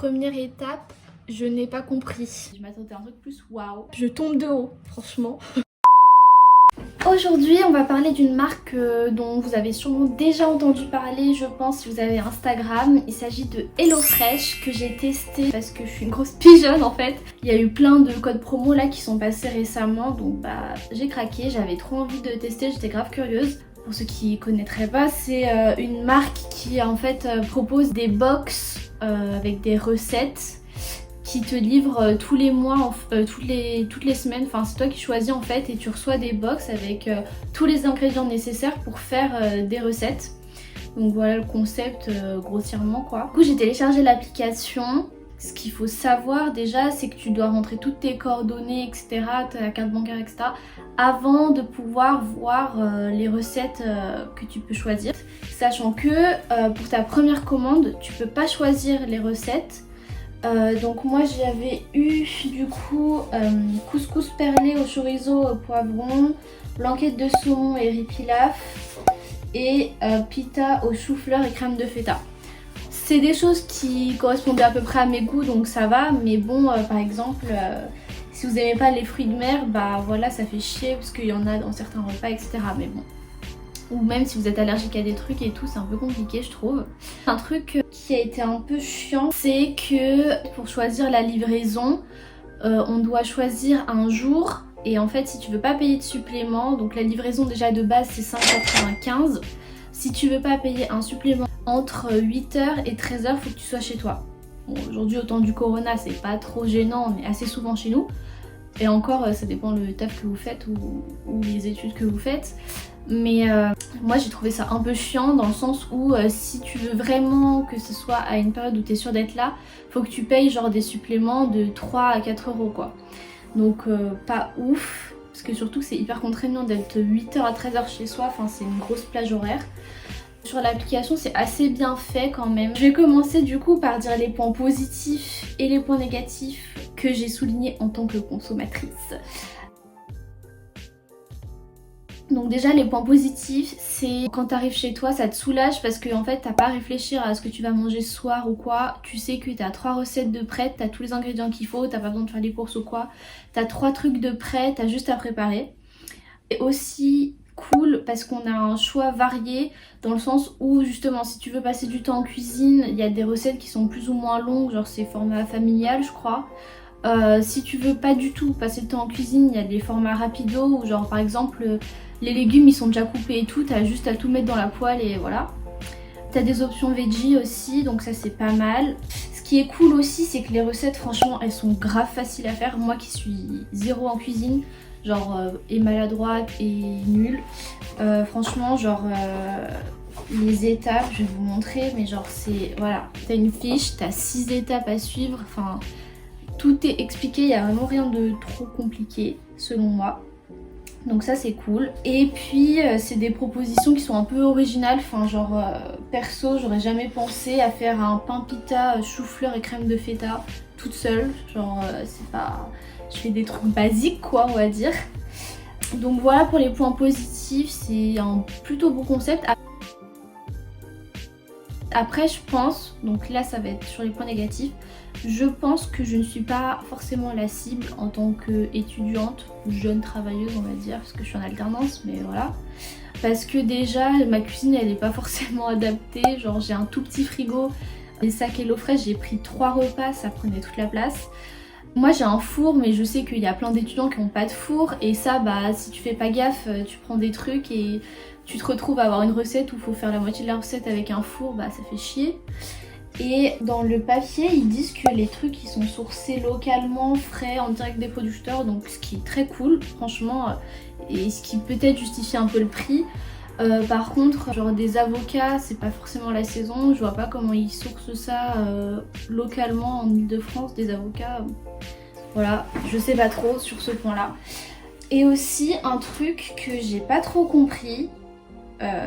Première étape, je n'ai pas compris. Je m'attendais à un truc plus waouh. Je tombe de haut, franchement. Aujourd'hui, on va parler d'une marque dont vous avez sûrement déjà entendu parler, je pense, si vous avez Instagram. Il s'agit de HelloFresh que j'ai testé parce que je suis une grosse pigeonne en fait. Il y a eu plein de codes promo là qui sont passés récemment, donc bah j'ai craqué, j'avais trop envie de tester, j'étais grave curieuse. Pour ceux qui connaîtraient pas, c'est une marque qui en fait propose des box avec des recettes qui te livre tous les mois, toutes les semaines, enfin c'est toi qui choisis en fait et tu reçois des box avec tous les ingrédients nécessaires pour faire des recettes. Donc voilà le concept grossièrement quoi. Du coup j'ai téléchargé l'application. Ce qu'il faut savoir déjà c'est que tu dois rentrer toutes tes coordonnées etc, ta carte bancaire etc avant de pouvoir voir les recettes que tu peux choisir. Sachant que pour ta première commande tu peux pas choisir les recettes. Donc moi j'avais eu du coup couscous perlé au chorizo au poivron, blanquette de saumon et riz pilaf et pita au chou-fleur et crème de feta. C'est des choses qui correspondaient à peu près à mes goûts donc ça va, mais bon par exemple si vous aimez pas les fruits de mer bah voilà ça fait chier parce qu'il y en a dans certains repas etc, mais bon. Ou même si vous êtes allergique à des trucs et tout, c'est un peu compliqué je trouve. Un truc qui a été un peu chiant, c'est que pour choisir la livraison, on doit choisir un jour. Et en fait si tu veux pas payer de supplément, donc la livraison déjà de base c'est 5,95 €. Si tu veux pas payer un supplément entre 8h et 13h, faut que tu sois chez toi. Bon, aujourd'hui au temps du corona c'est pas trop gênant, on est assez souvent chez nous. Et encore ça dépend le taf que vous faites ou les études que vous faites. Mais moi j'ai trouvé ça un peu chiant dans le sens où si tu veux vraiment que ce soit à une période où tu es sûr d'être là, faut que tu payes genre des suppléments de 3 à 4 € quoi. Donc pas ouf, parce que surtout c'est hyper contraignant d'être 8h à 13h chez soi, enfin c'est une grosse plage horaire. Sur l'application c'est assez bien fait quand même. Je vais commencer du coup par dire les points positifs et les points négatifs que j'ai soulignés en tant que consommatrice. Donc déjà les points positifs c'est quand t'arrives chez toi ça te soulage parce que en fait t'as pas à réfléchir à ce que tu vas manger ce soir ou quoi. Tu sais que t'as 3 recettes de prêtes, t'as tous les ingrédients qu'il faut, t'as pas besoin de faire les courses ou quoi. T'as 3 trucs de prêt, t'as juste à préparer. Et aussi cool parce qu'on a un choix varié dans le sens où justement si tu veux passer du temps en cuisine, il y a des recettes qui sont plus ou moins longues, genre c'est format familial je crois. Si tu veux pas du tout passer le temps en cuisine, il y a des formats rapido où genre par exemple les légumes ils sont déjà coupés et tout, t'as juste à tout mettre dans la poêle et voilà. T'as des options veggie aussi donc ça c'est pas mal. Ce qui est cool aussi c'est que les recettes franchement elles sont grave faciles à faire. Moi qui suis zéro en cuisine, genre et maladroite et nulle, franchement genre les étapes je vais vous montrer mais genre c'est voilà, t'as une fiche, t'as 6 étapes à suivre, enfin tout est expliqué, il n'y a vraiment rien de trop compliqué selon moi. Donc ça c'est cool. Et puis c'est des propositions qui sont un peu originales. Enfin genre perso j'aurais jamais pensé à faire un pain pita chou-fleur et crème de feta toute seule. Genre c'est pas... Je fais des trucs basiques quoi on va dire. Donc voilà pour les points positifs, c'est un plutôt beau concept. Après je pense, donc là ça va être sur les points négatifs, je pense que je ne suis pas forcément la cible en tant qu'étudiante ou jeune travailleuse on va dire, parce que je suis en alternance mais voilà. Parce que déjà ma cuisine elle n'est pas forcément adaptée, genre j'ai un tout petit frigo, les sacs HelloFresh j'ai pris 3 repas, ça prenait toute la place. Moi j'ai un four mais je sais qu'il y a plein d'étudiants qui n'ont pas de four et ça bah si tu fais pas gaffe tu prends des trucs et tu te retrouves à avoir une recette où il faut faire la moitié de la recette avec un four, bah ça fait chier. Et dans le papier ils disent que les trucs ils sont sourcés localement, frais, en direct des producteurs, donc ce qui est très cool franchement et ce qui peut-être justifie un peu le prix. Par contre genre des avocats c'est pas forcément la saison, je vois pas comment ils sourcent ça localement en Ile-de-France des avocats. Voilà, je sais pas trop sur ce point là. Et aussi un truc que j'ai pas trop compris,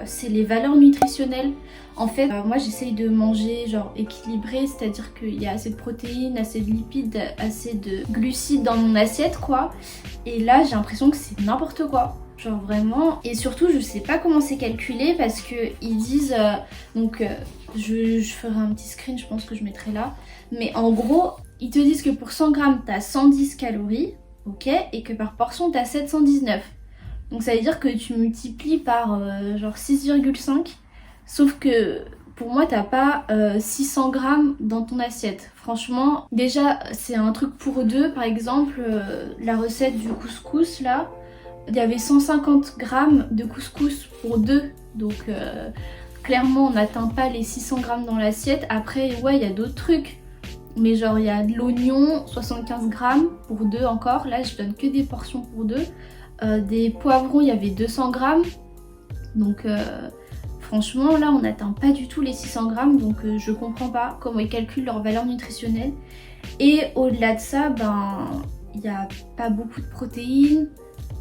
c'est les valeurs nutritionnelles. En fait moi j'essaye de manger genre équilibré, c'est à dire qu'il y a assez de protéines, assez de lipides, assez de glucides dans mon assiette quoi. Et là j'ai l'impression que c'est n'importe quoi. Genre vraiment. Et surtout, je sais pas comment c'est calculé parce que ils disent... je ferai un petit screen, je pense que je mettrai là. Mais en gros, ils te disent que pour 100 grammes, t'as 110 calories, ok, et que par portion, t'as 719. Donc ça veut dire que tu multiplies par genre 6,5. Sauf que pour moi, t'as pas 600 grammes dans ton assiette. Franchement, déjà, c'est un truc pour deux. Par exemple, la recette du couscous, là, il y avait 150 grammes de couscous pour deux. Donc clairement, on n'atteint pas les 600 grammes dans l'assiette. Après, ouais, il y a d'autres trucs. Mais genre, il y a de l'oignon, 75 grammes pour deux encore. Là, je donne que des portions pour deux. Des poivrons, il y avait 200 grammes. Donc franchement, là, on n'atteint pas du tout les 600 grammes. Donc je comprends pas comment ils calculent leur valeur nutritionnelle. Et au-delà de ça, il n'y a pas beaucoup de protéines.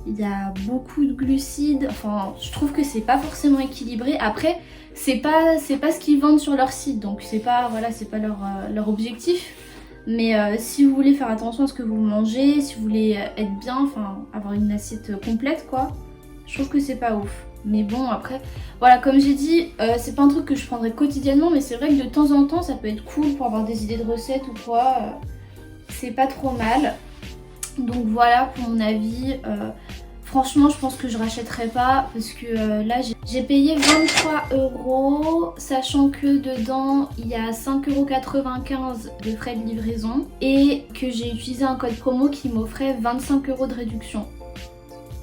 Il y a beaucoup de glucides. Enfin, je trouve que c'est pas forcément équilibré. Après, c'est pas ce qu'ils vendent sur leur site. Donc c'est pas leur objectif. Mais si vous voulez faire attention à ce que vous mangez, si vous voulez être bien, enfin avoir une assiette complète quoi, je trouve que c'est pas ouf. Mais bon après, voilà comme j'ai dit, c'est pas un truc que je prendrais quotidiennement, mais c'est vrai que de temps en temps ça peut être cool pour avoir des idées de recettes ou quoi, c'est pas trop mal. Donc voilà pour mon avis. Franchement, je pense que je rachèterai pas parce que là, j'ai payé 23 €, sachant que dedans, il y a 5,95 € de frais de livraison et que j'ai utilisé un code promo qui m'offrait 25 € de réduction.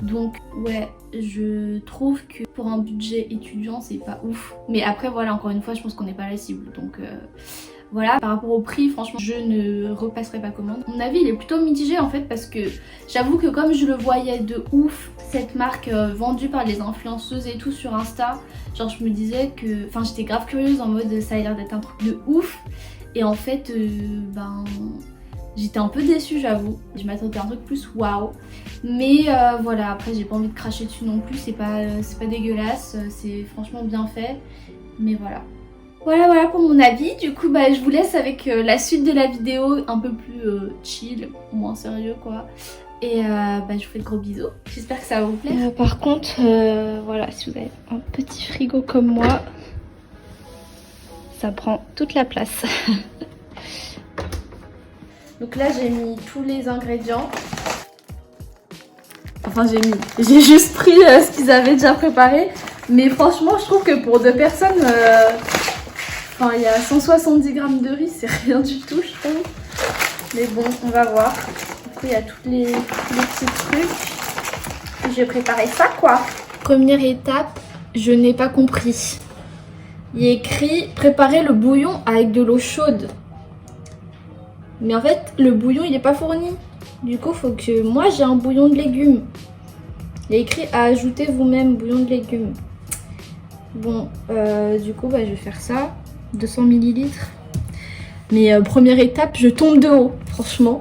Donc ouais, je trouve que pour un budget étudiant, c'est pas ouf. Mais après, voilà, encore une fois, je pense qu'on n'est pas la cible. Donc voilà, par rapport au prix, franchement, je ne repasserai pas commande. Mon avis, il est plutôt mitigé en fait parce que j'avoue que comme je le voyais de ouf, cette marque vendue par les influenceuses et tout sur Insta, genre je me disais que... Enfin, j'étais grave curieuse en mode ça a l'air d'être un truc de ouf. Et en fait, j'étais un peu déçue, j'avoue. Je m'attendais à un truc plus waouh. Mais voilà, après, j'ai pas envie de cracher dessus non plus. C'est pas dégueulasse, c'est franchement bien fait. Mais voilà. Voilà pour mon avis. Du coup, je vous laisse avec la suite de la vidéo, un peu plus chill, moins sérieux quoi. Et je vous fais de gros bisous. J'espère que ça va vous plaire. Par contre, voilà, si vous avez un petit frigo comme moi, ça prend toute la place. Donc là, j'ai mis tous les ingrédients. Enfin, j'ai juste pris ce qu'ils avaient déjà préparé. Mais franchement, je trouve que pour deux personnes... Enfin, il y a 170 grammes de riz, c'est rien du tout, je trouve. Mais bon, on va voir. Du coup, il y a tous les petits trucs. Je vais préparer ça, quoi. Première étape, je n'ai pas compris. Il y a écrit préparer le bouillon avec de l'eau chaude. Mais en fait, le bouillon, il n'est pas fourni. Du coup, il faut que moi, j'ai un bouillon de légumes. Il y a écrit à ajouter vous-même bouillon de légumes. Bon, du coup, je vais faire ça. 200 ml. Mais première étape, je tombe de haut, franchement.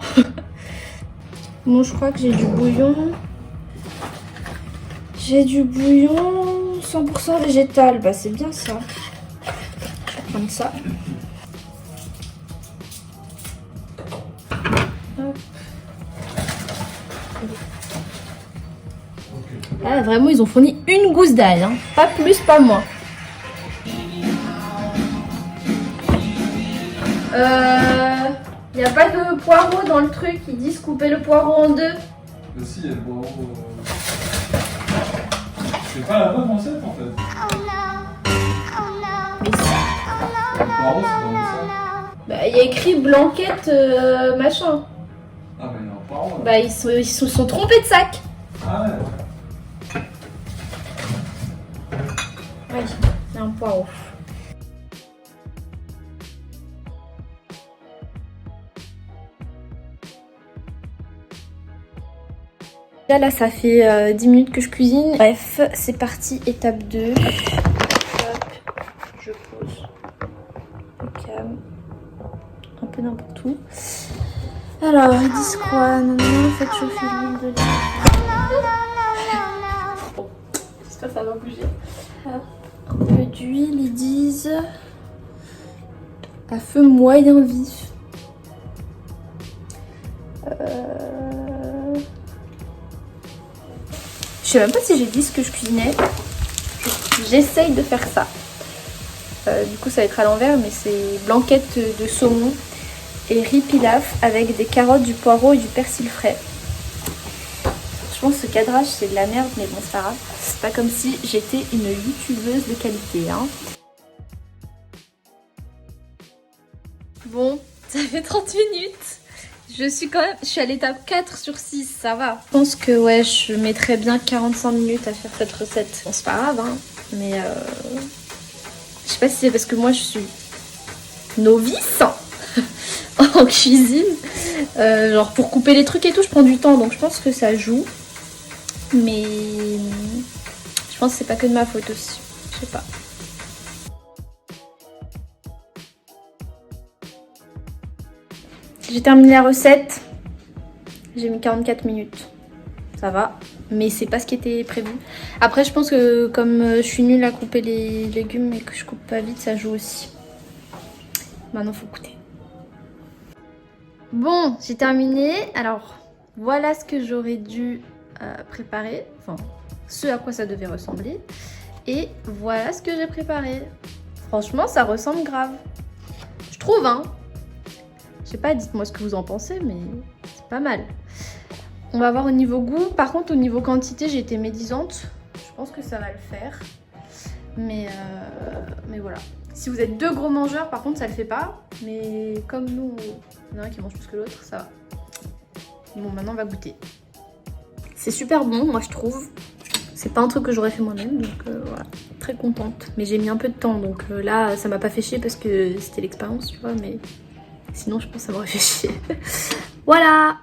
Bon, je crois que j'ai du bouillon. J'ai du bouillon 100% végétal. C'est bien ça. Je vais prendre ça. Hop. Ah, vraiment, ils ont fourni une gousse d'ail. Hein. Pas plus, pas moins. Y a pas de poireau dans le truc, ils disent couper le poireau en deux. Mais si, il y a le poireau. C'est pas la bonne recette en fait. Mais si. Le poireau, c'est dans ça. Il y a écrit blanquette machin. Ah, mais il y a un poireau. Là. Ils se sont trompés de sac. Ah ouais. Oui, il y a un poireau. Là, ça fait 10 minutes que je cuisine. Bref, c'est parti, étape 2. Hop, je pose le cam. Un peu n'importe où. Alors, ils disent quoi? Non, faites chauffer l'huile d'olive. Bon, j'espère que ça va bouger. Hop, un peu d'huile, ils disent à feu moyen vif. Je sais même pas si j'ai dit ce que je cuisinais. J'essaye de faire ça. Du coup ça va être à l'envers, mais c'est blanquette de saumon et riz pilaf avec des carottes, du poireau et du persil frais. Je pense que ce cadrage c'est de la merde, mais bon c'est pas grave. C'est pas comme si j'étais une youtubeuse de qualité, hein. Bon, ça fait 30 minutes. Je suis à l'étape 4 sur 6, ça va. Je pense que ouais, je mettrais bien 45 minutes à faire cette recette. Bon, c'est pas grave, hein, mais je sais pas si c'est parce que moi je suis novice en cuisine. Genre pour couper les trucs et tout, je prends du temps, donc je pense que ça joue. Mais je pense que c'est pas que de ma faute aussi. Je sais pas. J'ai terminé la recette. J'ai mis 44 minutes. Ça va. Mais c'est pas ce qui était prévu. Après, je pense que comme je suis nulle à couper les légumes et que je coupe pas vite, ça joue aussi. Maintenant, faut goûter. Bon, j'ai terminé. Alors, voilà ce que j'aurais dû préparer. Enfin, ce à quoi ça devait ressembler. Et voilà ce que j'ai préparé. Franchement, ça ressemble grave. Je trouve, hein. Je sais pas, dites-moi ce que vous en pensez, mais c'est pas mal. On va voir au niveau goût. Par contre, au niveau quantité, j'ai été médisante. Je pense que ça va le faire. Mais voilà. Si vous êtes 2 gros mangeurs, par contre, ça le fait pas. Mais comme nous, il y en a un qui mange plus que l'autre, ça va. Bon, maintenant, on va goûter. C'est super bon, moi, je trouve. C'est pas un truc que j'aurais fait moi-même, donc voilà. Très contente. Mais j'ai mis un peu de temps, donc là, ça m'a pas fait chier parce que c'était l'expérience, tu vois, mais... Sinon, je pense que ça m'aurait fait chier. Voilà!